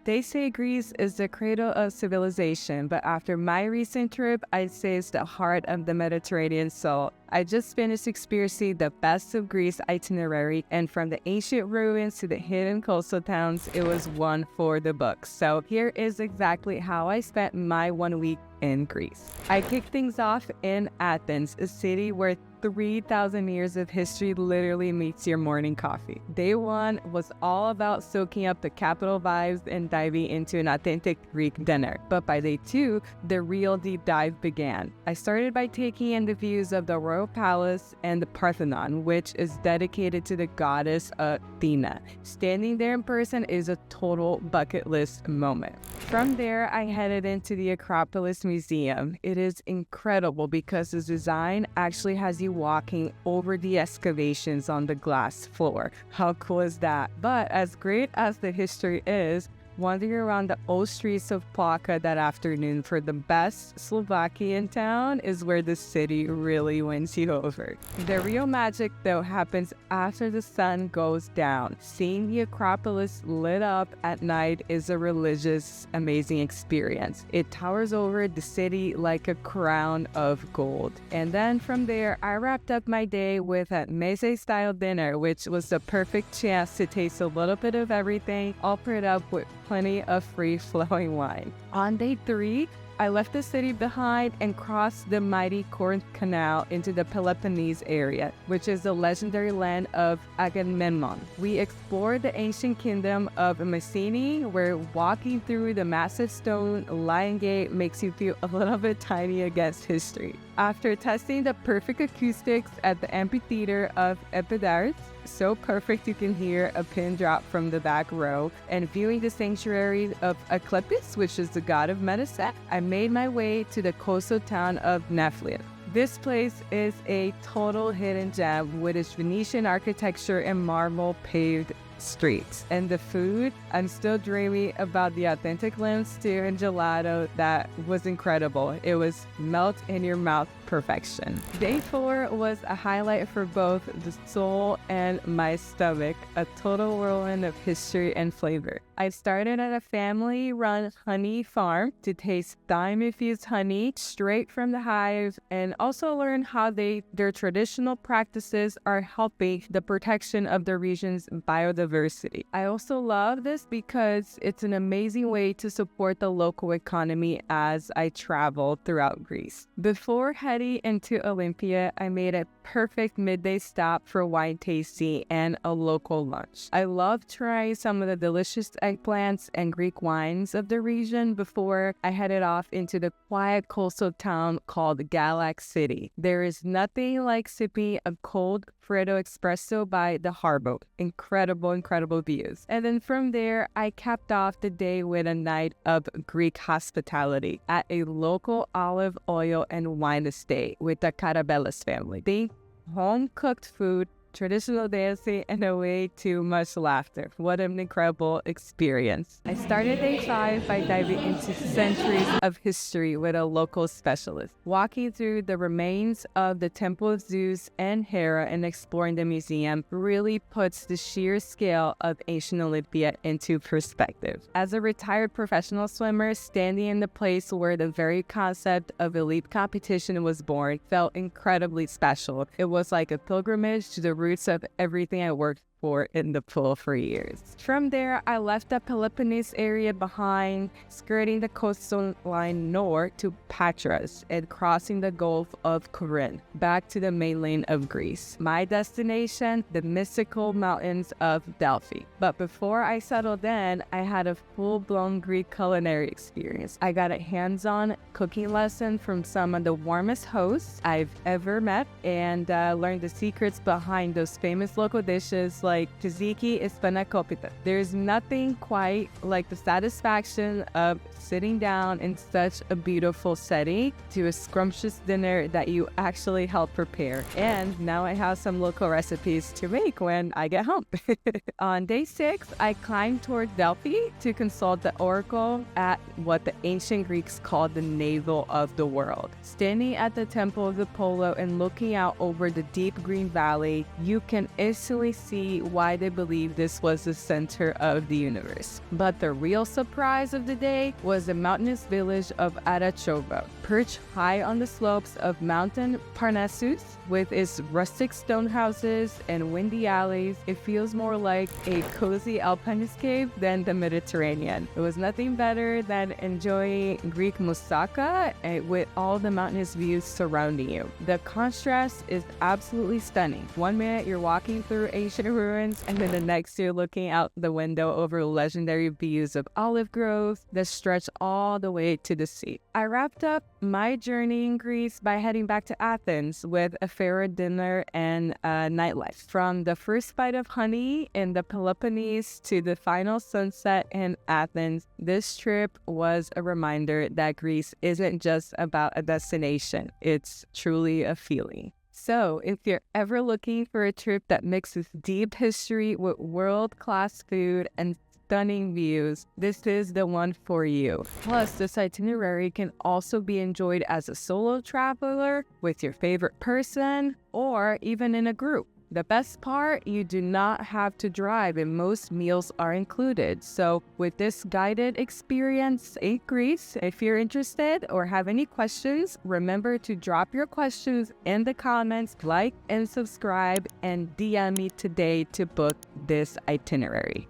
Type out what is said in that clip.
They say Greece is the cradle of civilization, but after my recent trip, I'd say it's the heart of the Mediterranean soul. I just finished experiencing the best of Greece itinerary, and from the ancient ruins to the hidden coastal towns, it was one for the books. So here is exactly how I spent my 1 week in Greece. I kicked things off in Athens, a city where 3,000 years of history literally meets your morning coffee. Day one was all about soaking up the capital vibes and diving into an authentic Greek dinner. But by day two, the real deep dive began. I started by taking in the views of the royal palace and the Parthenon, which is dedicated to the goddess Athena. Standing there in person is a total bucket list moment. From there, I headed into the Acropolis Museum. It is incredible because the design actually has you walking over the excavations on the glass floor. How cool is that? But as great as the history is, wandering around the old streets of Plaka that afternoon for the best Souvlaki in town is where the city really wins you over. The real magic, though, happens after the sun goes down. Seeing the Acropolis lit up at night is a religious, amazing experience. It towers over the city like a crown of gold. And then from there, I wrapped up my day with a Mycenae-style dinner, which was the perfect chance to taste a little bit of everything, all paired up with plenty of free-flowing wine. On day 3, I left the city behind and crossed the mighty Corinth Canal into the Peloponnese area, which is the legendary land of Agamemnon. We explored the ancient kingdom of Mycenae, where walking through the massive stone lion gate makes you feel a little bit tiny against history. After testing the perfect acoustics at the amphitheater of Epidaurus, so perfect you can hear a pin drop from the back row, and viewing the sanctuary of Acropolis, which is the god of medicine, I made my way to the coastal town of Nafplio. This place is a total hidden gem with its Venetian architecture and marble paved streets. And the food, I'm still dreaming about the authentic lamb stew and gelato that was incredible. It was melt in your mouth perfection. Day 4 was a highlight for both the soul and my stomach, a total whirlwind of history and flavor. I started at a family-run honey farm to taste thyme-infused honey straight from the hive and also learn how their traditional practices are helping the protection of the region's biodiversity. I also love this because it's an amazing way to support the local economy as I travel throughout Greece. Before heading into Olympia, I made a perfect midday stop for wine tasting and a local lunch. I love trying some of the delicious eggplants and Greek wines of the region before I headed off into the quiet coastal town called Galaxidi. There is nothing like sipping a cold Freddo espresso by the harbor. Incredible views. And then from there, I capped off the day with a night of Greek hospitality at a local olive oil and wine estate with the Karabelas family. Think home-cooked food, traditional dancing, and a way too much laughter. What an incredible experience. I started day 5 by diving into centuries of history with a local specialist, walking through the remains of the Temple of Zeus and Hera and exploring the museum really puts the sheer scale of ancient Olympia into perspective. As a retired professional swimmer, standing in the place where the very concept of elite competition was born felt incredibly special. It was like a pilgrimage to the roots of everything I worked for in the pool for years. From there, I left the Peloponnese area behind, skirting the coastal line north to Patras and crossing the Gulf of Corinth, back to the mainland of Greece. My destination, the mystical mountains of Delphi. But before I settled in, I had a full-blown Greek culinary experience. I got a hands-on cooking lesson from some of the warmest hosts I've ever met and learned the secrets behind those famous local dishes like tzatziki is spanakopita. There's nothing quite like the satisfaction of sitting down in such a beautiful setting to a scrumptious dinner that you actually helped prepare. And now I have some local recipes to make when I get home. On day 6, I climbed toward Delphi to consult the oracle at what the ancient Greeks called the navel of the world. Standing at the Temple of Apollo and looking out over the deep green valley, you can instantly see why they believe this was the center of the universe. But the real surprise of the day was the mountainous village of Arachova, perched high on the slopes of Mountain Parnassus. With its rustic stone houses and windy alleys, it feels more like a cozy alpine escape than the Mediterranean. It was nothing better than enjoying Greek moussaka with all the mountainous views surrounding you. The contrast is absolutely stunning. One minute you're walking through ancient ruins, and then the next you're looking out the window over legendary views of olive groves that stretch all the way to the sea. I wrapped up my journey in Greece by heading back to Athens with a fairer dinner and nightlife. From the first bite of honey in the Peloponnese to the final sunset in Athens, this trip was a reminder that Greece isn't just about a destination, it's truly a feeling. So, if you're ever looking for a trip that mixes deep history with world-class food and stunning views, this is the one for you. Plus, this itinerary can also be enjoyed as a solo traveler, with your favorite person, or even in a group. The best part, you do not have to drive and most meals are included. So with this guided experience in Greece, if you're interested or have any questions, remember to drop your questions in the comments, like and subscribe, and DM me today to book this itinerary.